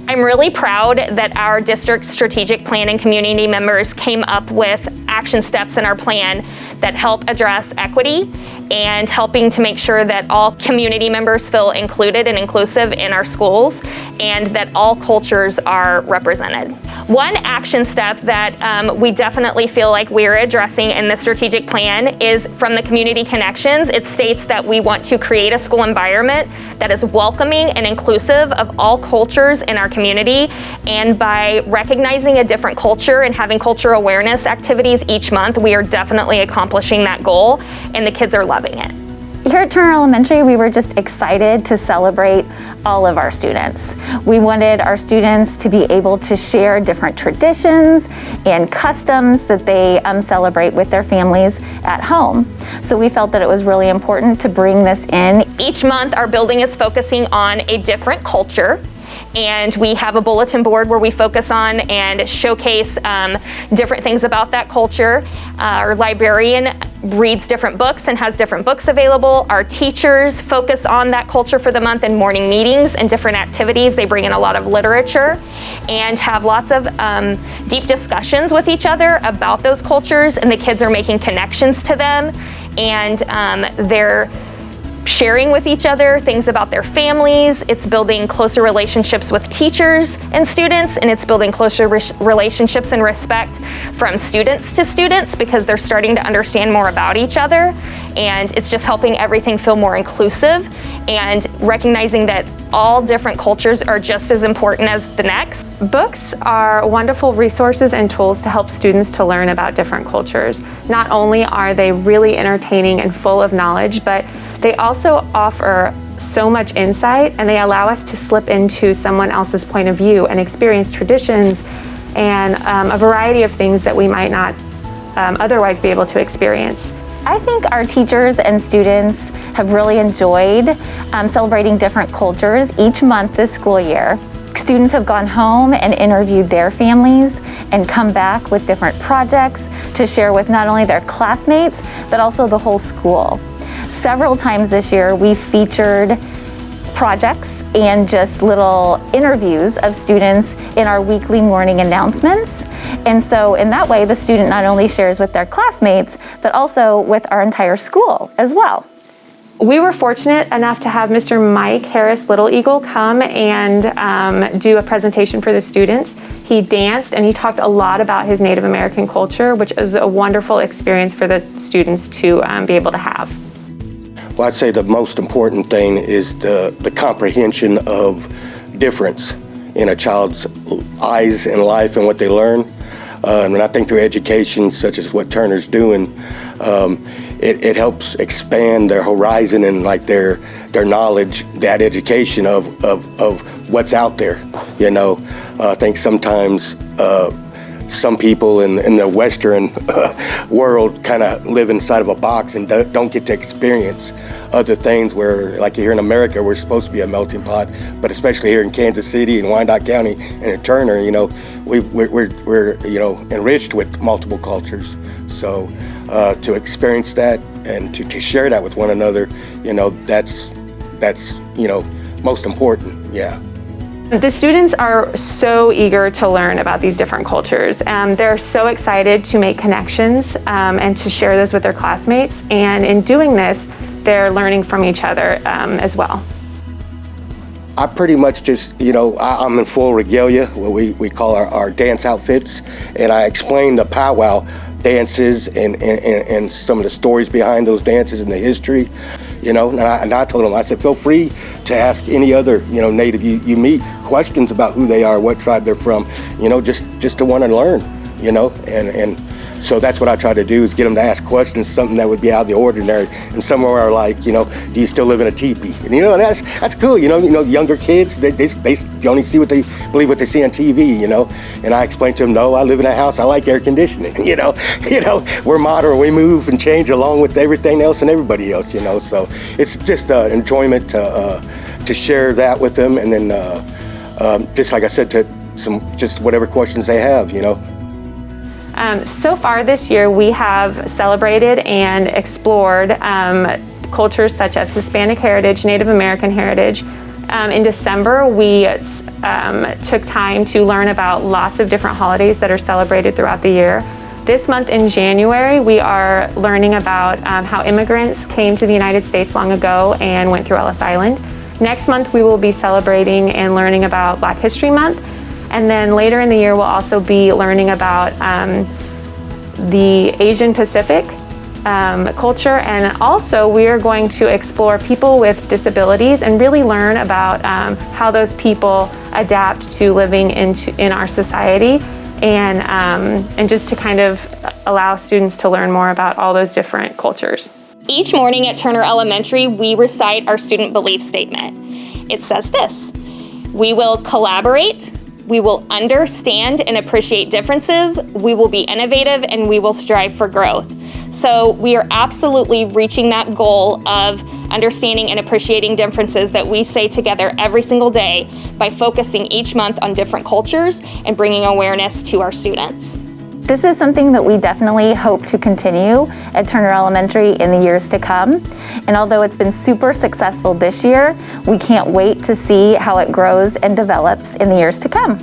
I'm really proud that our district strategic plan and community members came up with action steps in our plan that help address equity and helping to make sure that all community members feel included and inclusive in our schools and that all cultures are represented. One action step that we definitely feel like we're addressing in the strategic plan is from the community connections. It states that we want to create a school environment that is welcoming and inclusive of all cultures in our community, and by recognizing a different culture and having cultural awareness activities each month, we are definitely accomplishing that goal, and the kids are loving it. Here at Turner Elementary, we were just excited to celebrate all of our students. We wanted our students to be able to share different traditions and customs that they celebrate with their families at home. So we felt that it was really important to bring this in. Each month, our building is focusing on a different culture. And we have a bulletin board where we focus on and showcase different things about that culture. Our librarian reads different books and has different books available. Our teachers focus on that culture for the month in morning meetings and different activities. They bring in a lot of literature and have lots of deep discussions with each other about those cultures, and the kids are making connections to them, and they're sharing with each other things about their families. It's building closer relationships with teachers and students, and it's building closer relationships and respect from students to students because they're starting to understand more about each other, and it's just helping everything feel more inclusive and recognizing that all different cultures are just as important as the next. Books are wonderful resources and tools to help students to learn about different cultures. Not only are they really entertaining and full of knowledge, but they also offer so much insight, and they allow us to slip into someone else's point of view and experience traditions and a variety of things that we might not otherwise be able to experience. I think our teachers and students have really enjoyed celebrating different cultures each month this school year. Students have gone home and interviewed their families and come back with different projects to share with not only their classmates, but also the whole school. Several times this year, we've featured projects and just little interviews of students in our weekly morning announcements. And so in that way, the student not only shares with their classmates, but also with our entire school as well. We were fortunate enough to have Mr. Mike Harris Little Eagle come and do a presentation for the students. He danced and he talked a lot about his Native American culture, which is a wonderful experience for the students to be able to have. Well, I'd say the most important thing is the comprehension of difference in a child's eyes and life and what they learn. And I think through education, such as what Turner's doing, it helps expand their horizon and like their knowledge, that education of what's out there. You know, I think sometimes some people in the Western world kind of live inside of a box and don't get to experience other things where, like here in America, we're supposed to be a melting pot, but especially here in Kansas City and Wyandotte County and in Turner, you know, we're you know, enriched with multiple cultures. So to experience that and to share that with one another, you know, that's you know, most important, yeah. The students are so eager to learn about these different cultures. They're so excited to make connections and to share those with their classmates. And in doing this, they're learning from each other as well. I pretty much just, you know, I'm in full regalia, what we call our dance outfits, and I explain the powwow dances and some of the stories behind those dances and the history, you know. And I told them, I said, feel free to ask any other, you know, Native you meet questions about who they are, what tribe they're from, you know, just to want to learn, you know, and so that's what I try to do, is get them to ask questions, something that would be out of the ordinary. And some are like, you know, do you still live in a teepee? And you know, that's cool. You know, younger kids, they only see what they believe, what they see on TV. You know, and I explain to them, no, I live in a house. I like air conditioning. You know, we're modern. We move and change along with everything else and everybody else. You know, so it's just enjoyment to share that with them, and then just like I said, to just whatever questions they have. You know. So far this year, we have celebrated and explored cultures such as Hispanic heritage, Native American heritage, In December, we took time to learn about lots of different holidays that are celebrated throughout the year. This month in January, we are learning about how immigrants came to the United States long ago and went through Ellis Island. Next month, we will be celebrating and learning about Black History Month. And then later in the year, we'll also be learning about the Asian Pacific culture, and also we are going to explore people with disabilities and really learn about how those people adapt to living in our society, and just to kind of allow students to learn more about all those different cultures. Each morning at Turner Elementary, we recite our student belief statement. It says this: we will collaborate, we will understand and appreciate differences, we will be innovative, and we will strive for growth. So we are absolutely reaching that goal of understanding and appreciating differences that we say together every single day by focusing each month on different cultures and bringing awareness to our students. This is something that we definitely hope to continue at Turner Elementary in the years to come. And although it's been super successful this year, we can't wait to see how it grows and develops in the years to come.